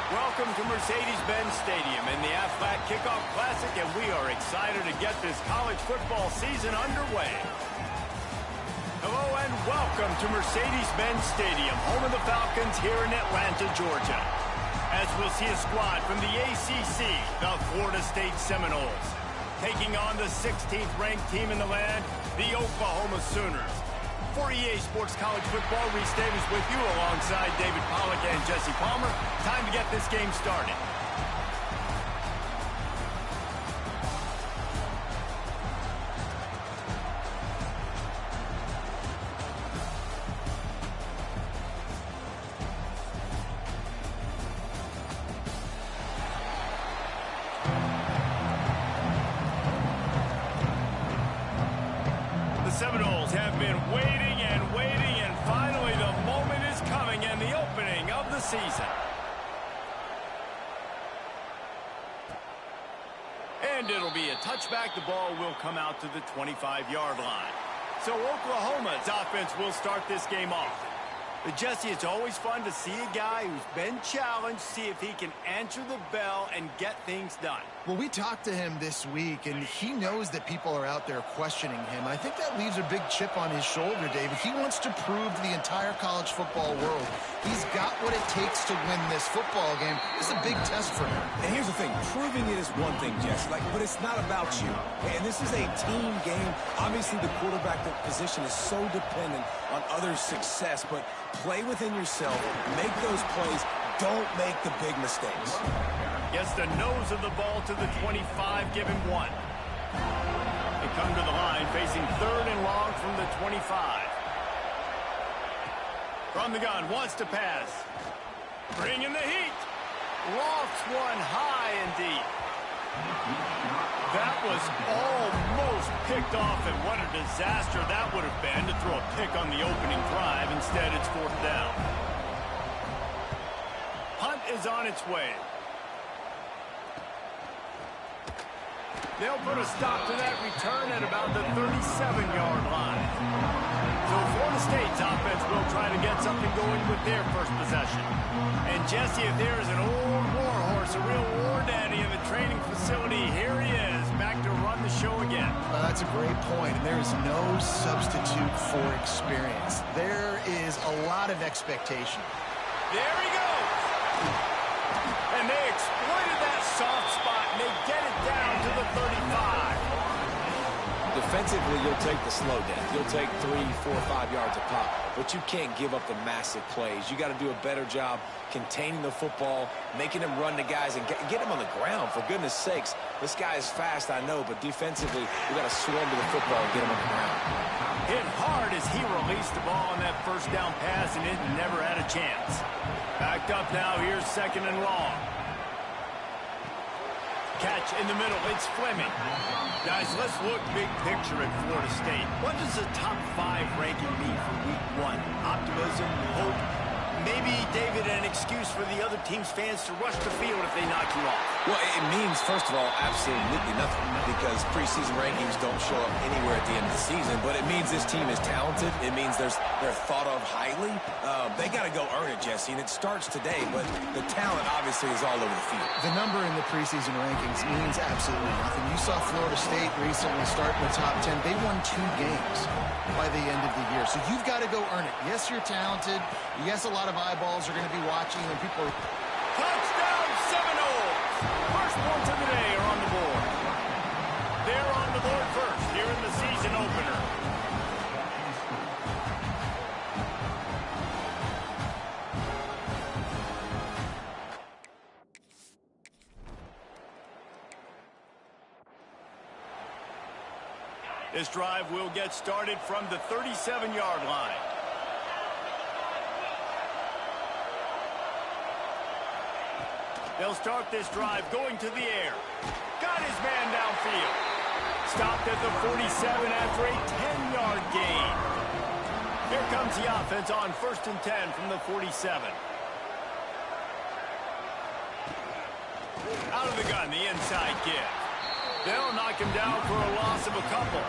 Welcome to Mercedes-Benz Stadium in the Aflac Kickoff Classic, and we are excited to get this college football season underway. Hello and welcome to Mercedes-Benz Stadium, home of the Falcons here in Atlanta, Georgia. As we'll see a squad from the ACC, the Florida State Seminoles, taking on the 16th ranked team in the land, the Oklahoma Sooners. For EA Sports College Football, Reese Davis with you alongside David Pollack and Jesse Palmer. Time to get this game started. The Seminoles have been waiting and waiting, and finally the moment is coming and the opening of the season. And it'll be a touchback. The ball will come out to the 25-yard line. So Oklahoma's offense will start this game off. But Jesse, it's always fun to see a guy who's been challenged, see if he can answer the bell and get things done. Well, we talked to him this week, and he knows that people are out there questioning him. I think that leaves a big chip on his shoulder, David. He wants to prove to the entire college football world he's got what it takes to win this football game. This is a big test for him. And here's the thing. Proving it is one thing, Jess, but it's not about you. And this is a team game. Obviously, the quarterback position is so dependent on others' success, but play within yourself, make those plays, don't make the big mistakes. Gets the nose of the ball to the 25, give him one. They come to the line, facing 3rd and long from the 25. From the gun, wants to pass. Bringing the heat. Lofts one high and deep. That was almost picked off, and what a disaster that would have been to throw a pick on the opening drive. Instead, it's 4th down. Hunt is on its way. They'll put a stop to that return at about the 37-yard line. So Florida State's offense will try to get something going with their first possession. And Jesse, if there is an old warhorse, a real war daddy in the training facility, here he is, back to run the show again. That's a great point, and there is no substitute for experience. There is a lot of expectation. There he goes. And they exploited that soft spot, and they get it down to the 35. Defensively, you'll take the slow down. You'll take 3, 4, 5 yards a pop, but you can't give up the massive plays. You got to do a better job containing the football, making him run the guys, and get him on the ground. For goodness sakes, this guy is fast, I know, but defensively, we got to swarm to the football and get him on the ground. Hit hard as he released the ball on that first down pass, and it never had a chance. Backed up now, here's 2nd and long. Catch in the middle, it's Fleming. Guys, let's look big picture at Florida State. What does the top 5 ranking mean for week 1? Optimism, hope, maybe, David, an excuse for the other team's fans to rush the field if they knock you off? Well, it means, first of all, absolutely nothing, because preseason rankings don't show up anywhere at the end of the season, but it means this team is talented. It means they're thought of highly. They got to go earn it, Jesse, and it starts today, but the talent obviously is all over the field. The number in the preseason rankings means absolutely nothing. You saw Florida State recently start in the top 10. They won 2 games by the end of the year, so you've got to go earn it. Yes, you're talented. Yes, a lot of eyeballs are going to be watching, and people are... Touchdown, Seminoles! First points of the day are on the board. They're on the board first here in the season opener. This drive will get started from the 37-yard line. They'll start this drive going to the air. Got his man downfield. Stopped at the 47 after a 10-yard gain. Here comes the offense on 1st and 10 from the 47. Out of the gun, the inside give. They'll knock him down for a loss of a couple.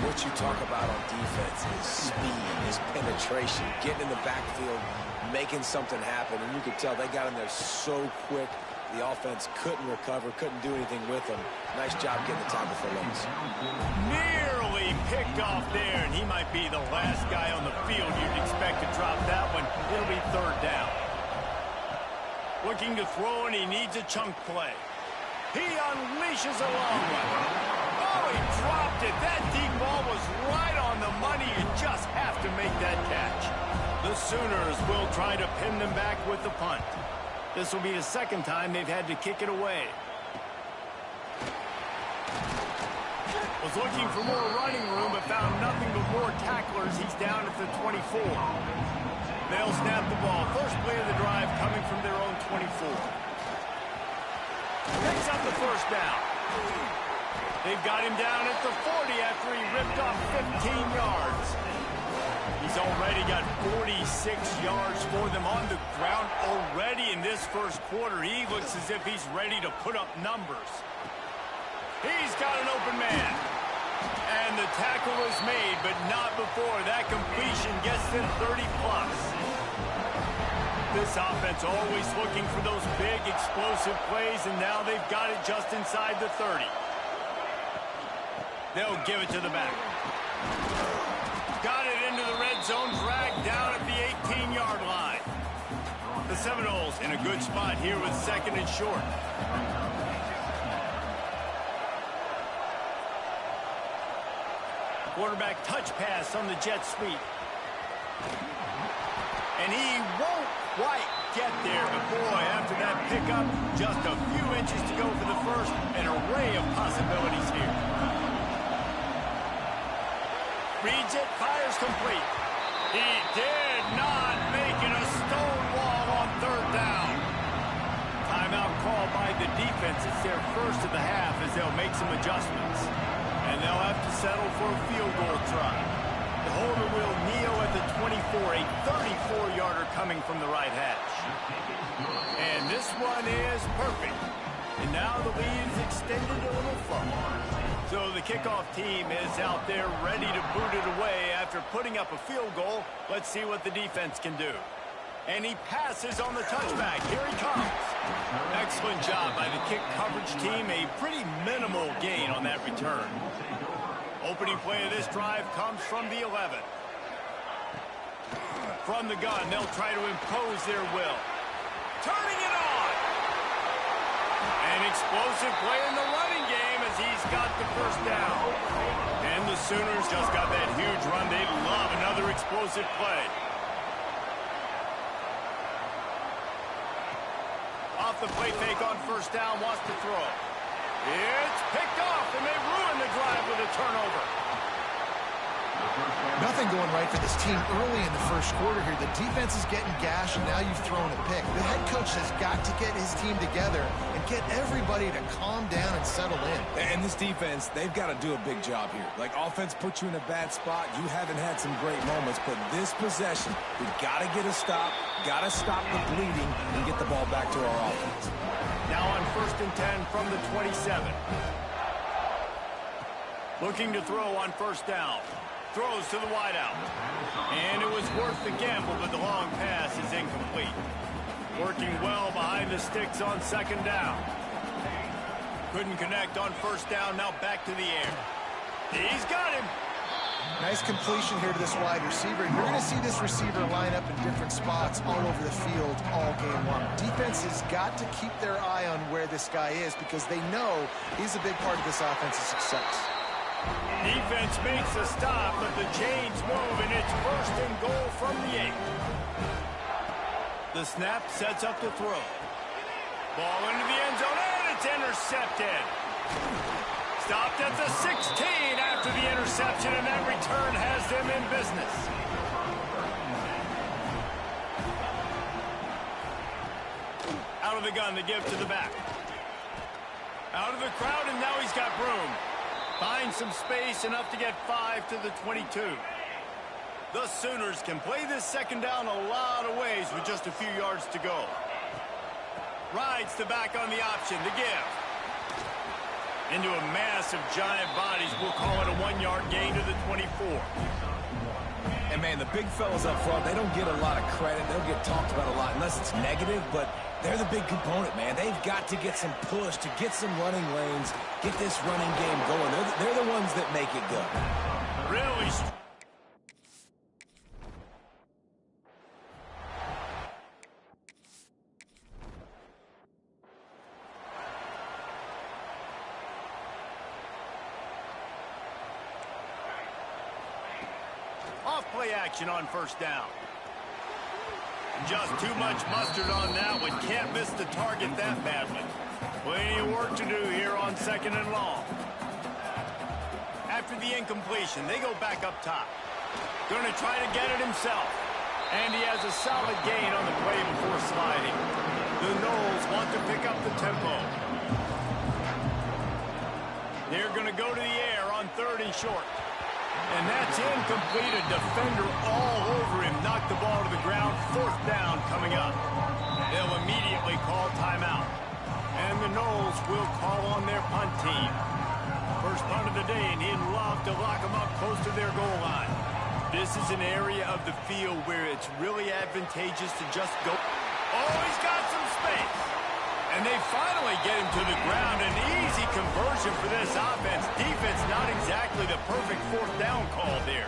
What you talk about on defense is speed, is penetration, getting in the backfield, making something happen. And you could tell they got in there so quick. The offense couldn't recover, couldn't do anything with them. Nice job getting the tackle for loss. Nearly picked off there, and he might be the last guy on the field you'd expect to drop that one. It'll be third down. Looking to throw, and he needs a chunk play. He unleashes a long one. Oh, he dropped it. That deep ball was right on the money. You just have to make that catch. The Sooners will try to pin them back with the punt. This will be the second time they've had to kick it away. Was looking for more running room, but found nothing but more tacklers. He's down at the 24. They'll snap the ball. First play of the drive coming from their own 24. Picks up the first down. They've got him down at the 40 after he ripped off 15 yards. He's already got 46 yards for them on the ground already in this first quarter. He looks as if he's ready to put up numbers. He's got an open man. And the tackle is made, but not before that completion gets them 30-plus. This offense always looking for those big, explosive plays, and now they've got it just inside the 30. They'll give it to the back. Got it into the red zone, dragged down at the 18-yard line. The Seminoles in a good spot here with second and short. Quarterback touch pass on the jet sweep. And he won't quite get there, but boy, after that pickup, just a few inches to go for the first. An array of possibilities here. Reads it, fires complete. He did not make it a stone wall on third down. Timeout called by the defense. It's their first of the half as they'll make some adjustments. And they'll have to settle for a field goal try. The holder will kneel at the 24, a 34-yarder coming from the right hash. And this one is perfect. And now the lead is extended a little further. So the kickoff team is out there ready to boot it away after putting up a field goal. Let's see what the defense can do. And he passes on the touchback. Here he comes. Excellent job by the kick coverage team. A pretty minimal gain on that return. Opening play of this drive comes from the 11. From the gun, they'll try to impose their will. Turning it on. An explosive play in the running game as he's got the first down. And the Sooners just got that huge run. They love another explosive play. Off the play fake on first down, wants to throw. It's picked off, and they ruin the drive with a turnover. Nothing going right for this team early in the first quarter here. The defense is getting gashed, and now you've thrown a pick. The head coach has got to get his team together and get everybody to calm down and settle in. And this defense, they've got to do a big job here. Like, offense puts you in a bad spot. You haven't had some great moments, but this possession, we've got to get a stop, got to stop the bleeding, and get the ball back to our offense. Now on 1st and 10 from the 27. Looking to throw on first down. Throws to the wideout. And it was worth the gamble, but the long pass is incomplete. Working well behind the sticks on second down. Couldn't connect on first down, now back to the air. He's got him. Nice completion here to this wide receiver. You're going to see this receiver line up in different spots all over the field all game long. Defense has got to keep their eye on where this guy is because they know he's a big part of this offensive success. Defense makes a stop, but the chains move, and it's first and goal from the 8. The snap sets up the throw. Ball into the end zone, and it's intercepted. Stopped at the 16 after the interception, and that return has them in business. Out of the gun to give to the back. Out of the crowd, and now he's got room. Finds some space, enough to get 5 to the 22. The Sooners can play this second down a lot of ways with just a few yards to go. Rides the back on the option to give. Into a mass of giant bodies. We'll call it a 1-yard gain to the 24. And, man, the big fellas up front, they don't get a lot of credit. They don't get talked about a lot unless it's negative, but they're the big component, man. They've got to get some push, to get some running lanes, get this running game going. They're the ones that make it go. Really off-play action on first down. Just too much mustard on that one. Can't miss the target that badly. Plenty of work to do here on 2nd and long. After the incompletion, they go back up top. Going to try to get it himself. And he has a solid gain on the play before sliding. The Noles want to pick up the tempo. They're going to go to the air on 3rd and short. And that's incomplete. A defender all over him. Knocked the ball to the ground. 4th down coming up. They'll immediately call timeout. And the Noles will call on their punt team. First punt of the day, and he'd love to lock them up close to their goal line. This is an area of the field where it's really advantageous to just go. Oh, he's got some space. And they finally get him to the ground. An easy conversion for this offense. Defense not exactly the perfect 4th down call there.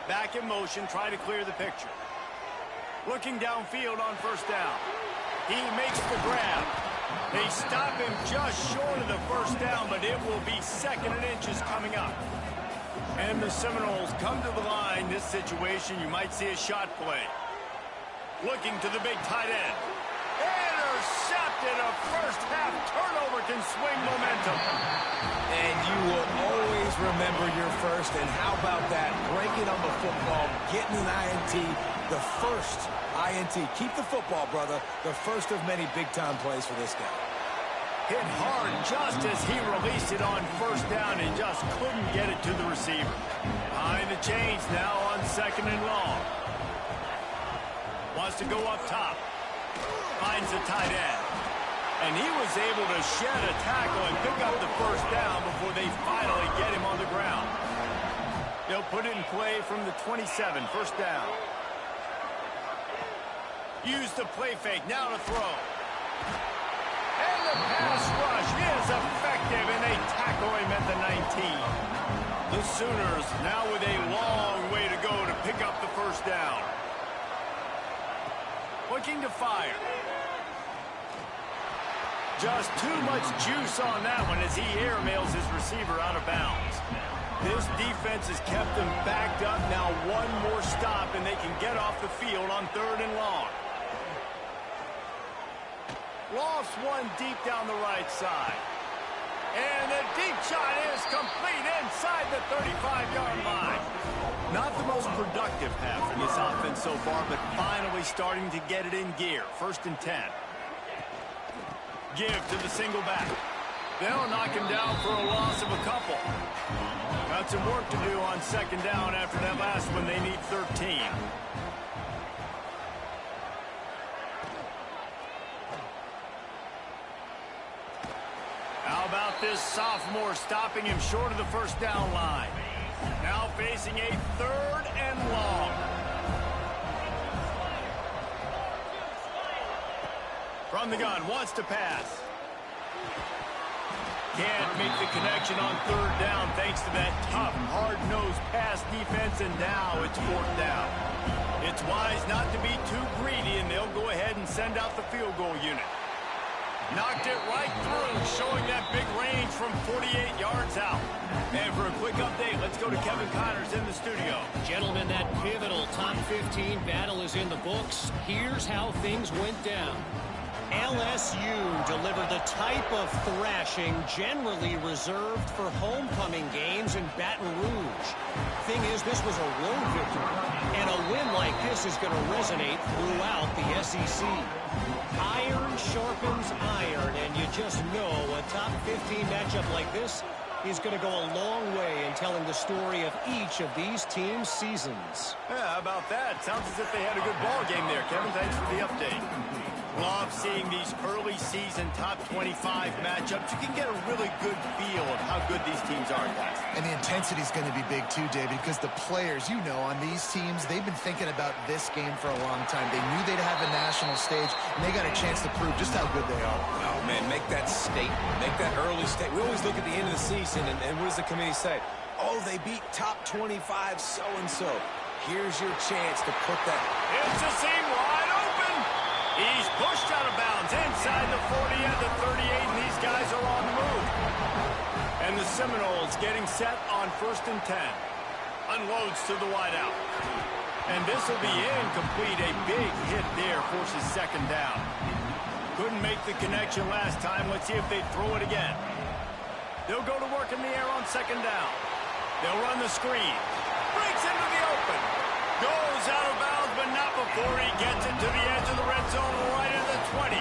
Back in motion, trying to clear the picture. Looking downfield on 1st down. He makes the grab. They stop him just short of the 1st down, but it will be 2nd and inches coming up. And the Seminoles come to the line. This situation, you might see a shot play. Looking to the big tight end. Intercepted. A first-half turnover can swing momentum. And you will always remember your first. And how about that? Breaking on the football, getting an INT, the first INT. Keep the football, brother. The first of many big-time plays for this guy. Hit hard just as he released it on 1st down and just couldn't get it to the receiver. Behind the chains now on 2nd and long. Wants to go up top. Finds the tight end. And he was able to shed a tackle and pick up the 1st down before they finally get him on the ground. They'll put it in play from the 27, 1st down. Use the play fake, now to throw. And the pass rush is effective, and they tackle him at the 19. The Sooners now with a long way to go to pick up the 1st down. Looking to fire. Just too much juice on that one as he airmails his receiver out of bounds. This defense has kept them backed up. Now one more stop, and they can get off the field on 3rd and long. Lofts one deep down the right side. And the deep shot is complete inside the 35-yard line. Not the most productive half in this offense so far, but finally starting to get it in gear. 1st and 10. Give to the single back. They'll knock him down for a loss of a couple. Got some work to do on 2nd down after that last one. They need 13. How about this sophomore stopping him short of the 1st down line? Now facing a 3rd and long. From the gun, wants to pass. Can't make the connection on 3rd down thanks to that tough, hard-nosed pass defense, and now it's 4th down. It's wise not to be too greedy, and they'll go ahead and send out the field goal unit. Knocked it right through, showing that big range from 48 yards out. And for a quick update, let's go to Kevin Connors in the studio. Gentlemen, that pivotal top 15 battle is in the books. Here's how things went down. LSU delivered the type of thrashing generally reserved for homecoming games in Baton Rouge. Thing is, this was a road victory, and a win like this is going to resonate throughout the SEC. Iron sharpens iron, and you just know a top 15 matchup like this is going to go a long way in telling the story of each of these teams' seasons. Yeah, how about that? Sounds as if they had a good ball game there, Kevin. Thanks for the update. Love seeing these early season top 25 matchups. You can get a really good feel of how good these teams are, guys. And the intensity is going to be big too, David, because the players, you know, on these teams, they've been thinking about this game for a long time. They knew they'd have a national stage, and they got a chance to prove just how good they are. Oh, man, make that statement. Make that early statement. We always look at the end of the season, and what does the committee say? Oh, they beat top 25 so-and-so. Here's your chance to put that. It's a seam wide open. He's pushed out of bounds inside the 40 and the 38, and these guys are on the move. And the Seminoles getting set on 1st and 10. Unloads to the wideout. And this will be incomplete. A big hit there forces 2nd down. Couldn't make the connection last time. Let's see if they throw it again. They'll go to work in the air on 2nd down. They'll run the screen. Breaks into the open. Goes out of bounds, but not before he gets it to the edge of the red zone right at the 20.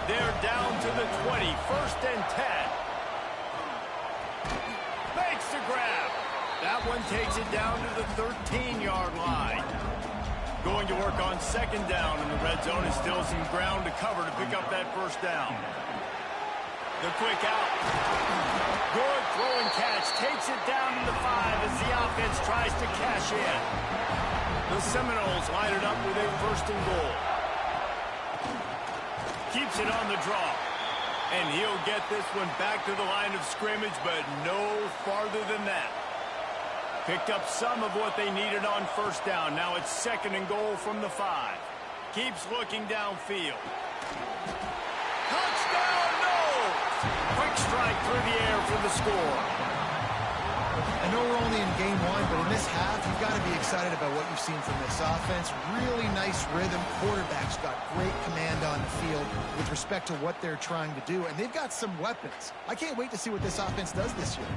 They're down to the 20. 1st and 10. Makes the grab. That one takes it down to the 13-yard line. Going to work on 2nd down in the red zone. Is still some ground to cover to pick up that 1st down. The quick out. Good throwing catch. Takes it down to the 5 as the offense tries to cash in. The Seminoles line it up with a 1st and goal. Keeps it on the draw. And he'll get this one back to the line of scrimmage, but no farther than that. Picked up some of what they needed on 1st down. Now it's 2nd and goal from the 5. Keeps looking downfield. Touchdown, no! Quick strike through the air for the score. I know we're only in game 1, but in this half, you've got to be excited about what you've seen from this offense. Really nice rhythm. Quarterback's got great command on the field with respect to what they're trying to do, and they've got some weapons. I can't wait to see what this offense does this year.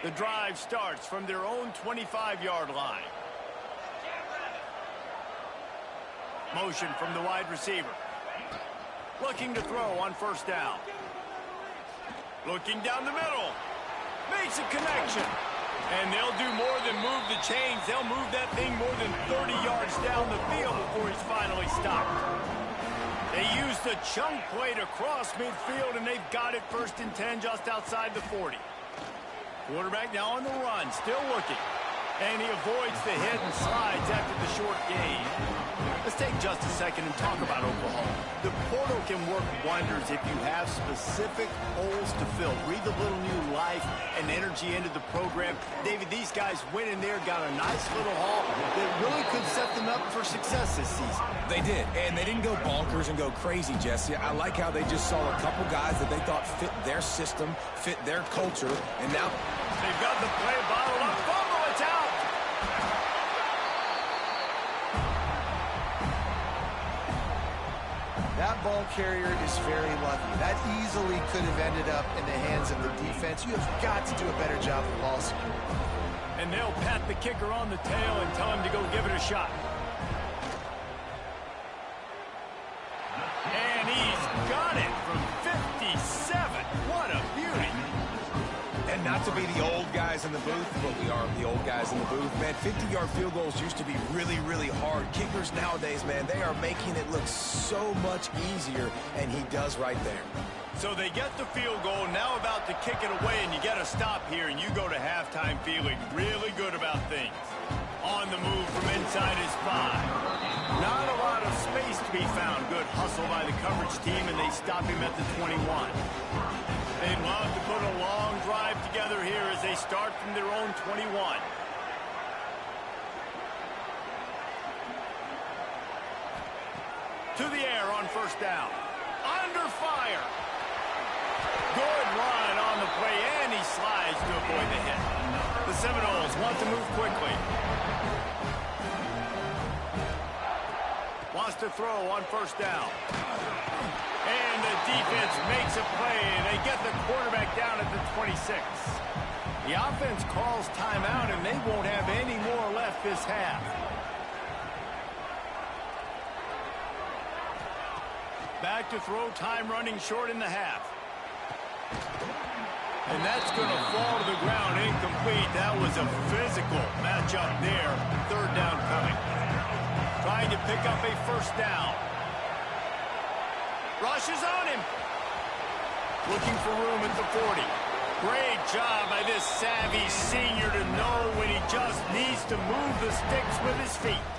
The drive starts from their own 25-yard line. Motion from the wide receiver. Looking to throw on 1st down. Looking down the middle. Makes a connection. And they'll do more than move the chains. They'll move that thing more than 30 yards down the field before he's finally stopped. They used the chunk play to cross midfield, and they've got it 1st and 10 just outside the 40. Quarterback now on the run, still looking. And he avoids the hit and slides after the short gain. Let's take just a second and talk about Oklahoma. The portal can work wonders if you have specific holes to fill. Breathe a little new life and energy into the program. David, these guys went in there, got a nice little haul that really could set them up for success this season. They did, and they didn't go bonkers and go crazy, Jesse. I like how they just saw a couple guys that they thought fit their system, fit their culture, and now they've got the play bottled up. Fumble, it's out. That ball carrier is very lucky. That easily could have ended up in the hands of the defense. You have got to do a better job of ball security. And they'll pat the kicker on the tail and tell him to go give it a shot. And he's got it from 57. What a beauty. And not to be the old guys in the booth, but we are the old guys in the booth, man. 50-yard field goals used to be really, really hard. Kickers nowadays, man, they are making it look so much easier, and he does right there. So they get the field goal, now about to kick it away, and you get a stop here, and you go to halftime feeling really good about things. On the move from inside his 5. Not a lot of space to be found. Good hustle by the coverage team, and they stop him at the 21. They'd love to put a long drive together here as they start from their own 21. To the air on 1st down. Under fire. Good run on the play, and he slides to avoid the hit. The Seminoles want to move quickly. Wants to throw on 1st down. And the defense makes a play, and they get the quarterback down at the 26. The offense calls timeout, and they won't have any more left this half. Back to throw, time running short in the half. And that's going to fall to the ground incomplete. That was a physical matchup there. Third down coming. Trying to pick up a first down. Rushes on him. Looking for room at the 40. Great job by this savvy senior to know when he just needs to move the sticks with his feet.